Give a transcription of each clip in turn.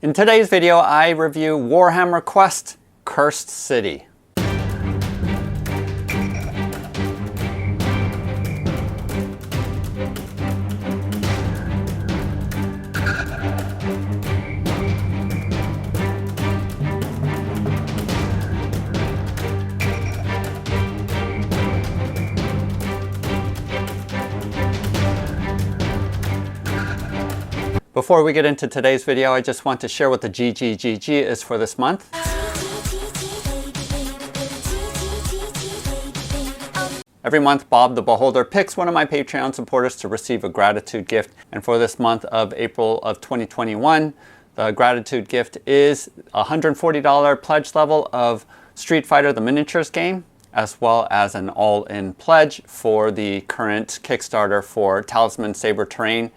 In today's video, I review Warhammer Quest: Cursed City. Before we get into today's video, I just want to share what the GGGG is for this month. Every month, Bob the Beholder picks one of my Patreon supporters to receive a gratitude gift. And for this month of April of 2021, the gratitude gift is a $140 pledge level of Street Fighter the Miniatures game, as well as an all-in pledge for the current Kickstarter for Talisman Saber Terrain,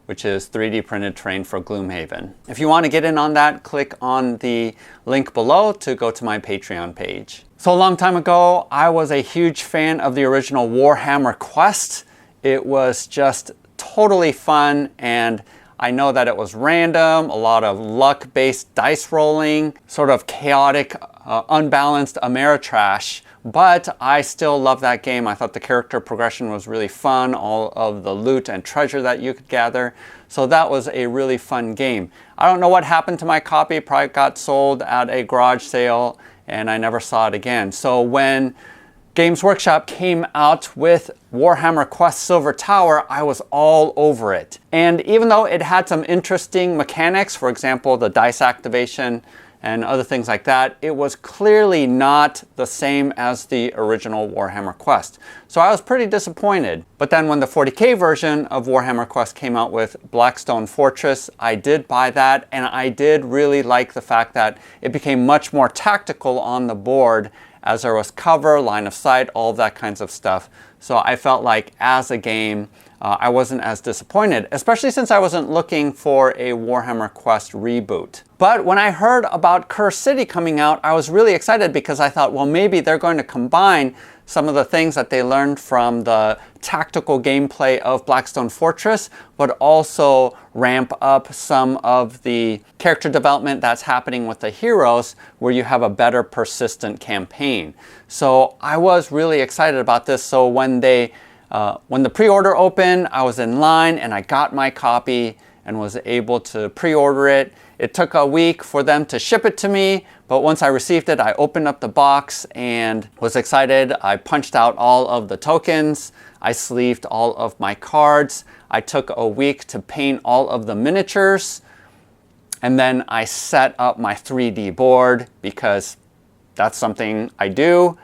which is 3D printed terrain for Gloomhaven. If you want to get in on that, click on the link below to go to my Patreon page. So a long time ago, I was a huge fan of the original Warhammer Quest. It was just totally fun, and I know that it was random, a lot of luck-based dice rolling, sort of chaotic, unbalanced Ameritrash. But I still love that game. I thought the character progression was really fun, all of the loot and treasure that you could gather. So that was a really fun game. I don't know what happened to my copy. Probably got sold at a garage sale and I never saw it again. So when Games Workshop came out with Warhammer Quest Silver Tower, I was all over it. And even though it had some interesting mechanics, for example, the dice activation and other things like that, it was clearly not the same as the original Warhammer Quest. So I was pretty disappointed. But then when the 40K version of Warhammer Quest came out with Blackstone Fortress, I did buy that, and I did really like the fact that it became much more tactical on the board as there was cover, line of sight, all that kinds of stuff. So I felt like as a game, I wasn't as disappointed, especially since I wasn't looking for a Warhammer Quest reboot. But when I heard about Cursed City coming out, I was really excited because I thought, well, maybe they're going to combine some of the things that they learned from the tactical gameplay of Blackstone Fortress, but also ramp up some of the character development that's happening with the heroes, where you have a better persistent campaign. So I was really excited about this. So when the pre-order opened, I was in line and I got my copy and was able to pre-order it. It took a week for them to ship it to me, but once I received it, I opened up the box and was excited. I punched out all of the tokens. I sleeved all of my cards. I took a week to paint all of the miniatures. And then I set up my 3D board because that's something I do.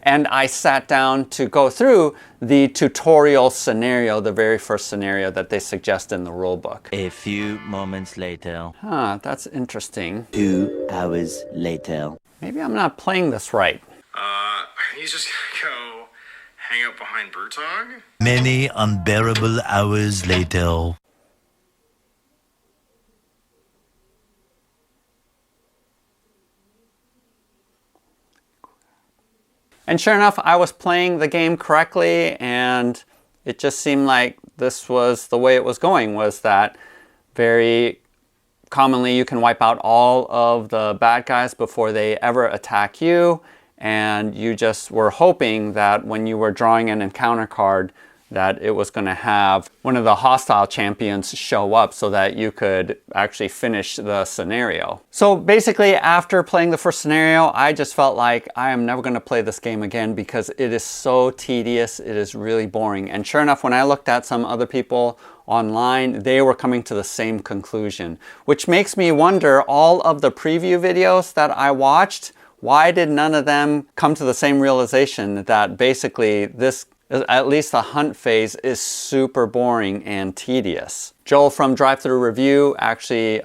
And I sat down to go through the tutorial scenario, the very first scenario that they suggest in the rulebook. A few moments later. Huh, that's interesting. 2 hours later. Maybe I'm not playing this right. He's just gonna go hang out behind Brutog? Many unbearable hours later. And sure enough, I was playing the game correctly, and it just seemed like this was the way it was going, was that very commonly you can wipe out all of the bad guys before they ever attack you, and you just were hoping that when you were drawing an encounter card that it was going to have one of the hostile champions show up so that you could actually finish the scenario. So basically, after playing the first scenario, I just felt like I am never going to play this game again because it is so tedious, it is really boring. And sure enough, when I looked at some other people online, they were coming to the same conclusion, which makes me wonder, all of the preview videos that I watched, why did none of them come to the same realization that basically this, at least the hunt phase, is super boring and tedious? Joel from Drive Thru Review actually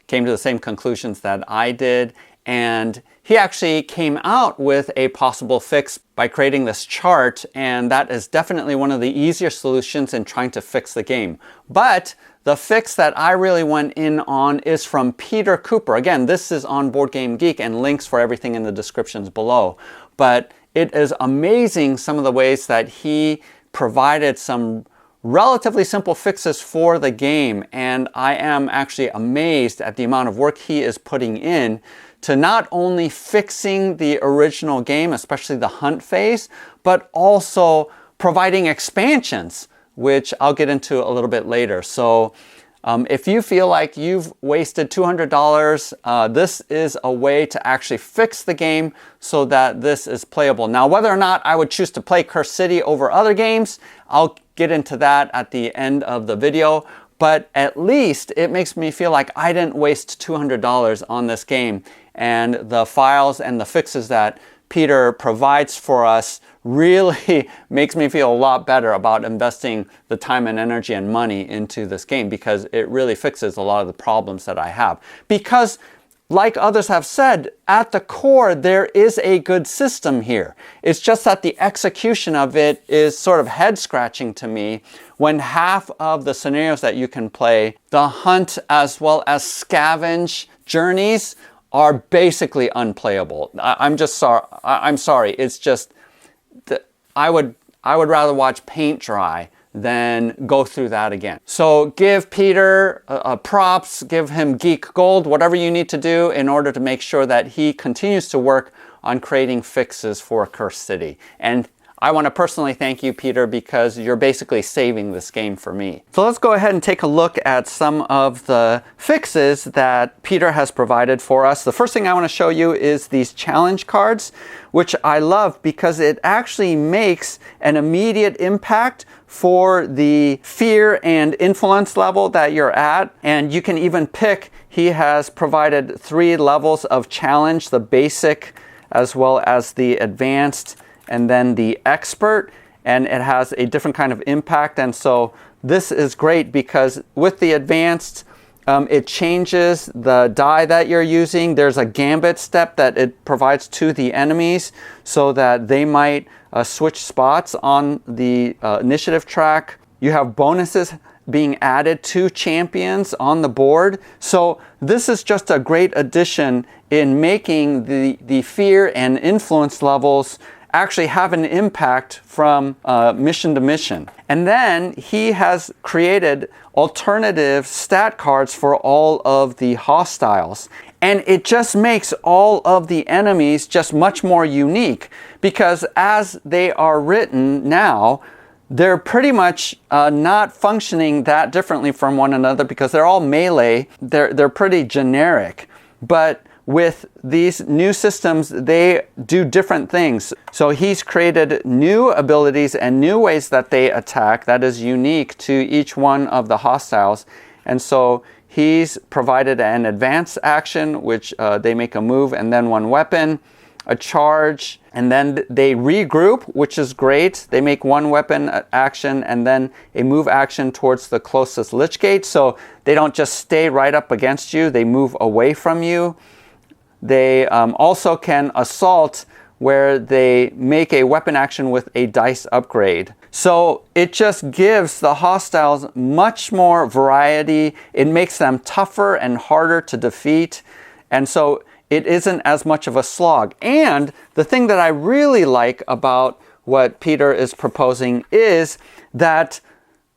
came to the same conclusions that I did, and he actually came out with a possible fix by creating this chart, and that is definitely one of the easier solutions in trying to fix the game. But the fix that I really went in on is from Peter Cooper. Again, this is on Board Game Geek, and links for everything in the descriptions below. But it is amazing some of the ways that he provided some relatively simple fixes for the game, and I am actually amazed at the amount of work he is putting in to not only fixing the original game, especially the hunt phase, but also providing expansions, which I'll get into a little bit later. So if you feel like you've wasted $200, this is a way to actually fix the game so that this is playable. Now, whether or not I would choose to play Cursed City over other games, I'll get into that at the end of the video. But at least it makes me feel like I didn't waste $200 on this game. And the files and the fixes that Peter provides for us really makes me feel a lot better about investing the time and energy and money into this game, because it really fixes a lot of the problems that I have. Because like others have said, at the core, there is a good system here. It's just that the execution of it is sort of head-scratching to me when half of the scenarios that you can play, the hunt as well as scavenge journeys, are basically unplayable. I'm sorry. It's just, I would rather watch paint dry than go through that again. So give Peter props, give him geek gold, whatever you need to do in order to make sure that he continues to work on creating fixes for Cursed City. And I want to personally thank you, Peter, because you're basically saving this game for me. So let's go ahead and take a look at some of the fixes that Peter has provided for us. The first thing I want to show you is these challenge cards, which I love because it actually makes an immediate impact for the fear and influence level that you're at. And you can even pick, he has provided 3 levels of challenge, the basic as well as the advanced, and then the expert, and it has a different kind of impact. And so this is great because with the advanced, it changes the die that you're using. There's a gambit step that it provides to the enemies so that they might switch spots on the initiative track. You have bonuses being added to champions on the board. So this is just a great addition in making the fear and influence levels actually have an impact from mission to mission. And then he has created alternative stat cards for all of the hostiles. And it just makes all of the enemies just much more unique, because as they are written now, they're pretty much not functioning that differently from one another because they're all melee. They're pretty generic. But with these new systems, they do different things. So he's created new abilities and new ways that they attack that is unique to each one of the hostiles. And so he's provided an advanced action, which they make a move and then one weapon, a charge, and then they regroup, which is great. They make one weapon action and then a move action towards the closest lich gate. So they don't just stay right up against you, they move away from you. They also can assault, where they make a weapon action with a dice upgrade. So it just gives the hostiles much more variety. It makes them tougher and harder to defeat. And so it isn't as much of a slog. And the thing that I really like about what Peter is proposing is that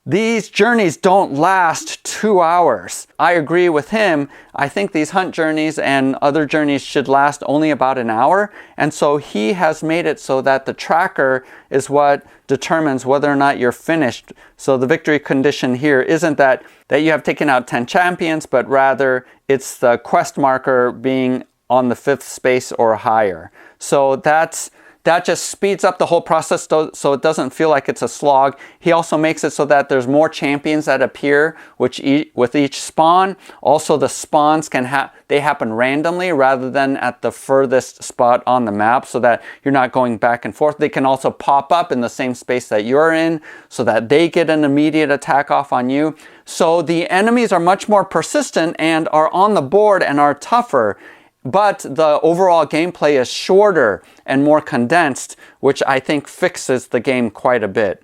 these journeys don't last 2 hours. I agree with him. I think these hunt journeys and other journeys should last only about an hour. And so he has made it so that the tracker is what determines whether or not you're finished. So the victory condition here isn't that you have taken out 10 champions, but rather it's the quest marker being on the 5th space or higher. So that just speeds up the whole process so it doesn't feel like it's a slog. He also makes it so that there's more champions that appear with each spawn. Also, the spawns they happen randomly rather than at the furthest spot on the map, so that you're not going back and forth. They can also pop up in the same space that you're in so that they get an immediate attack off on you. So the enemies are much more persistent and are on the board and are tougher. But the overall gameplay is shorter and more condensed, which I think fixes the game quite a bit.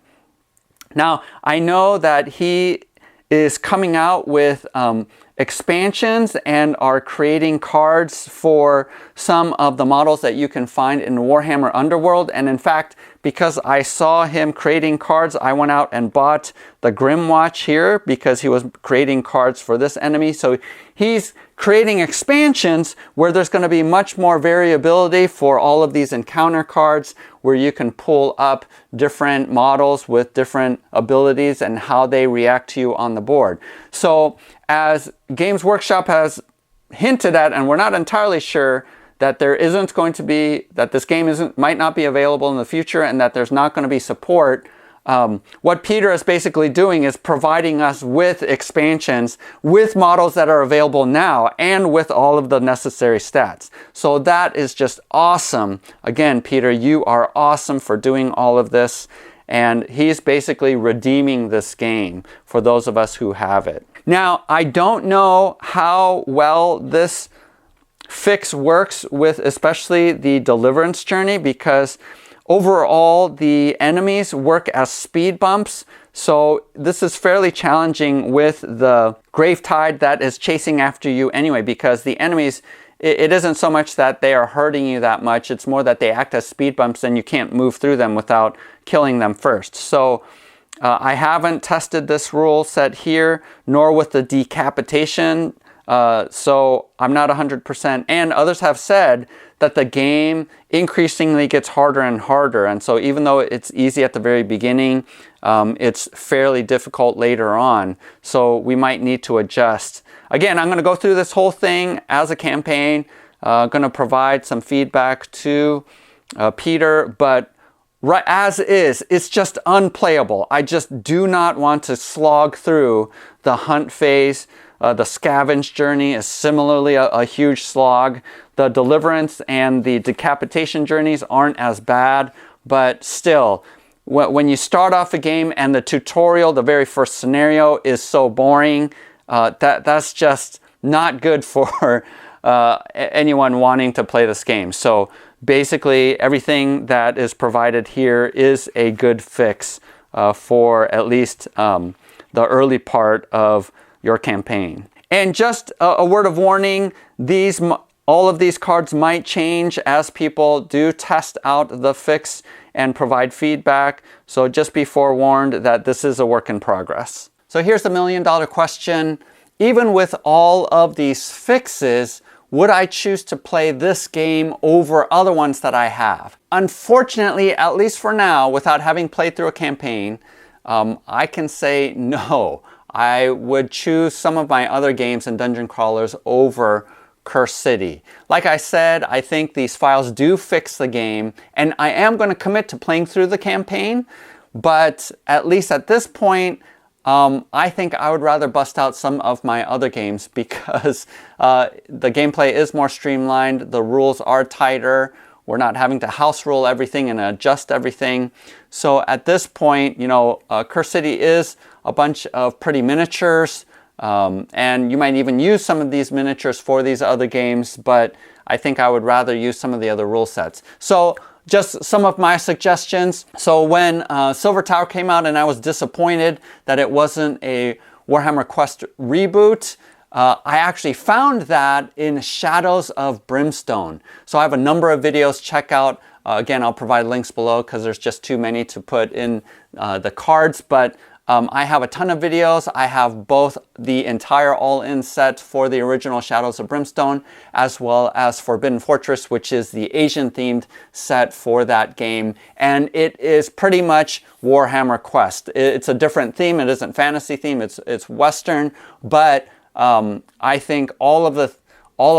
Now, I know that he is coming out with expansions and are creating cards for some of the models that you can find in Warhammer Underworld. And in fact, because I saw him creating cards, I went out and bought the Grimwatch here because he was creating cards for this enemy. So he's creating expansions where there's going to be much more variability for all of these encounter cards, where you can pull up different models with different abilities and how they react to you on the board. So as Games Workshop has hinted at, and we're not entirely sure, that there isn't going to be, that this game might not be available in the future, and that there's not going to be support. What Peter is basically doing is providing us with expansions with models that are available now and with all of the necessary stats. So that is just awesome. Again, Peter, you are awesome for doing all of this, and he's basically redeeming this game for those of us who have it. Now, I don't know how well this fix works with especially the Deliverance Journey, because overall the enemies work as speed bumps. So this is fairly challenging with the Gravetide that is chasing after you anyway, because the enemies, it isn't so much that they are hurting you that much, it's more that they act as speed bumps and you can't move through them without killing them first. So I haven't tested this rule set here, nor with the decapitation. So I'm not 100%, and others have said that the game increasingly gets harder and harder, and so even though it's easy at the very beginning, it's fairly difficult later on, so we might need to adjust. Again, I'm going to go through this whole thing as a campaign, going to provide some feedback to Peter, but right as is, it's just unplayable. I just do not want to slog through the hunt phase. The Scavenge Journey is similarly a huge slog. The Deliverance and the Decapitation journeys aren't as bad, but still, when you start off a game and the tutorial, the very first scenario, is so boring, that's just not good for anyone wanting to play this game. So basically, everything that is provided here is a good fix for at least the early part of your campaign. And just a word of warning, all of these cards might change as people do test out the fix and provide feedback. So just be forewarned that this is a work in progress. So here's the million-dollar question. Even with all of these fixes, would I choose to play this game over other ones that I have? Unfortunately, at least for now, without having played through a campaign, I can say no. I would choose some of my other games and dungeon crawlers over Curse City. Like I said, I think these files do fix the game, and I am going to commit to playing through the campaign, but at least at this point, I think I would rather bust out some of my other games because the gameplay is more streamlined, the rules are tighter, we're not having to house rule everything and adjust everything. So at this point, you know, Curse City is a bunch of pretty miniatures, and you might even use some of these miniatures for these other games, but I think I would rather use some of the other rule sets. So just some of my suggestions. So when Silver Tower came out and I was disappointed that it wasn't a Warhammer Quest reboot, I actually found that in Shadows of Brimstone. So I have a number of videos, check out. Again, I'll provide links below because there's just too many to put in the cards, but I have a ton of videos. I have both the entire all-in set for the original Shadows of Brimstone, as well as Forbidden Fortress, which is the Asian-themed set for that game. And it is pretty much Warhammer Quest. It's a different theme. It isn't fantasy theme. It's Western, but I think all of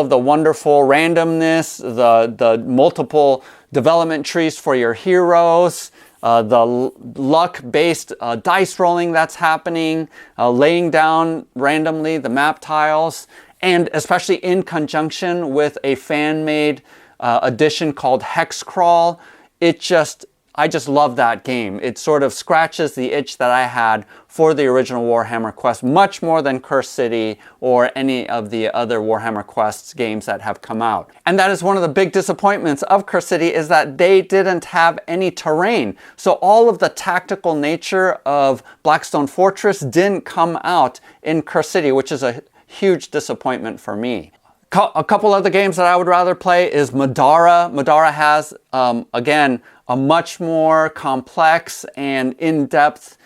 the wonderful randomness, the multiple development trees for your heroes, the luck-based dice rolling that's happening, laying down randomly the map tiles, and especially in conjunction with a fan-made edition called Hexcrawl, I just love that game. It sort of scratches the itch that I had for the original Warhammer Quest, much more than Curse City or any of the other Warhammer Quests games that have come out. And that is one of the big disappointments of Curse City, is that they didn't have any terrain. So all of the tactical nature of Blackstone Fortress didn't come out in Curse City, which is a huge disappointment for me. A couple other games that I would rather play is Madara. Madara has, again, a much more complex and in-depth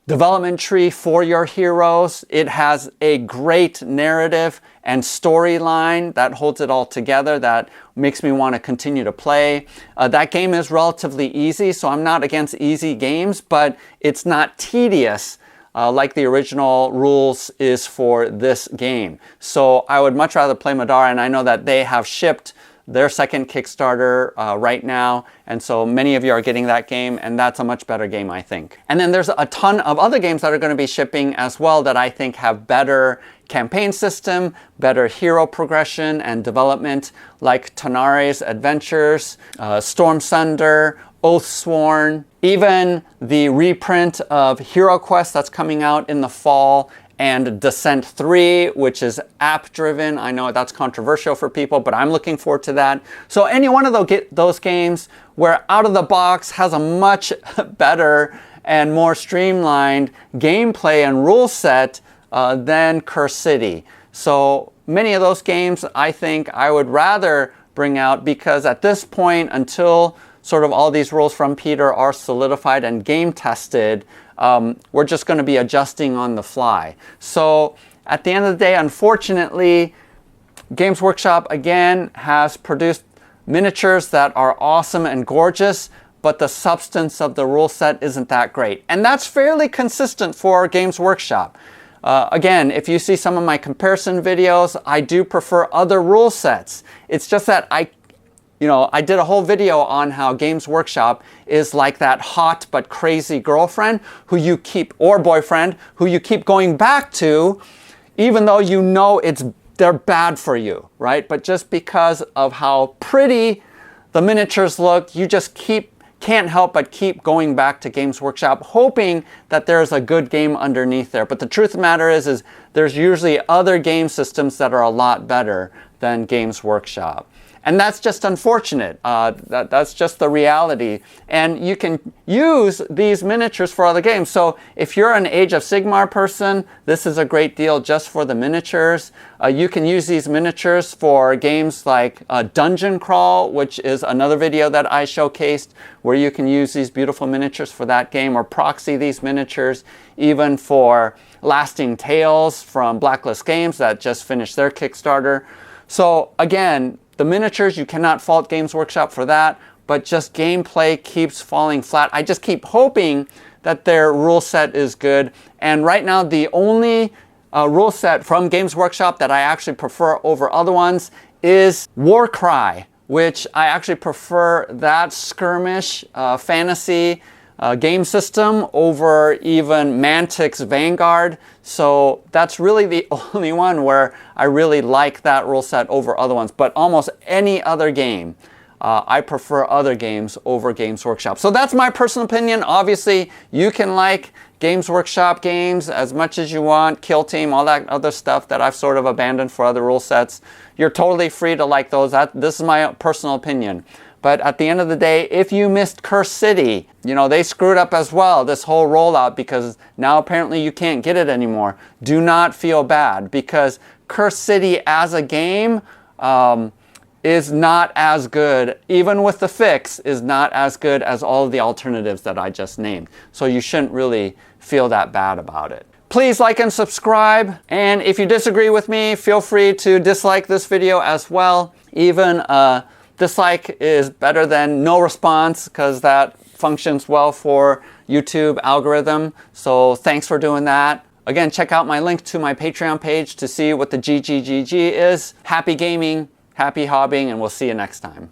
development tree for your heroes. It has a great narrative and storyline that holds it all together, that makes me want to continue to play. That game is relatively easy, so I'm not against easy games, but it's not tedious like the original rules is for this game. So I would much rather play Madara, and I know that they have shipped their second Kickstarter right now, and so many of you are getting that game, and that's a much better game, I think. And then there's a ton of other games that are going to be shipping as well that I think have better campaign system, better hero progression and development, like Tanare's Adventures, Storm Sunder, Oathsworn, even the reprint of Hero Quest that's coming out in the fall, and Descent 3, which is app-driven. I know that's controversial for people, but I'm looking forward to that. So any one of those games where out of the box has a much better and more streamlined gameplay and rule set than Curse City. So many of those games I think I would rather bring out, because at this point, until sort of all these rules from Peter are solidified and game tested, we're just going to be adjusting on the fly. So at the end of the day, unfortunately, Games Workshop again has produced miniatures that are awesome and gorgeous, but the substance of the rule set isn't that great. And that's fairly consistent for Games Workshop. Again, if you see some of my comparison videos, I do prefer other rule sets. It's just that I did a whole video on how Games Workshop is like that hot but crazy girlfriend who you keep, or boyfriend, who you keep going back to, even though you know they're bad for you, right? But just because of how pretty the miniatures look, you just can't help but keep going back to Games Workshop, hoping that there's a good game underneath there. But the truth of the matter is there's usually other game systems that are a lot better than Games Workshop. And that's just unfortunate. That's just the reality. And you can use these miniatures for other games. So if you're an Age of Sigmar person, this is a great deal just for the miniatures. You can use these miniatures for games like Dungeon Crawl, which is another video that I showcased, where you can use these beautiful miniatures for that game, or proxy these miniatures even for Lasting Tales from Blacklist Games that just finished their Kickstarter. So again, the miniatures, you cannot fault Games Workshop for that, but just gameplay keeps falling flat. I just keep hoping that their rule set is good. And right now, the only rule set from Games Workshop that I actually prefer over other ones is Warcry, which I actually prefer that skirmish fantasy game system over even Mantic's Vanguard. So that's really the only one where I really like that rule set over other ones. But almost any other game, I prefer other games over Games Workshop. So that's my personal opinion. Obviously, you can like Games Workshop games as much as you want, Kill Team, all that other stuff that I've sort of abandoned for other rule sets. You're totally free to like those. This is my personal opinion. But at the end of the day, if you missed Curse City, they screwed up as well, this whole rollout, because now apparently you can't get it anymore. Do not feel bad, because Curse City as a game is not as good, even with the fix, is not as good as all of the alternatives that I just named. So you shouldn't really feel that bad about it. Please like and subscribe. And if you disagree with me, feel free to dislike this video as well. Even dislike is better than no response, because that functions well for YouTube algorithm. So thanks for doing that. Again, check out my link to my Patreon page to see what the GGGG is. Happy gaming, happy hobbying, and we'll see you next time.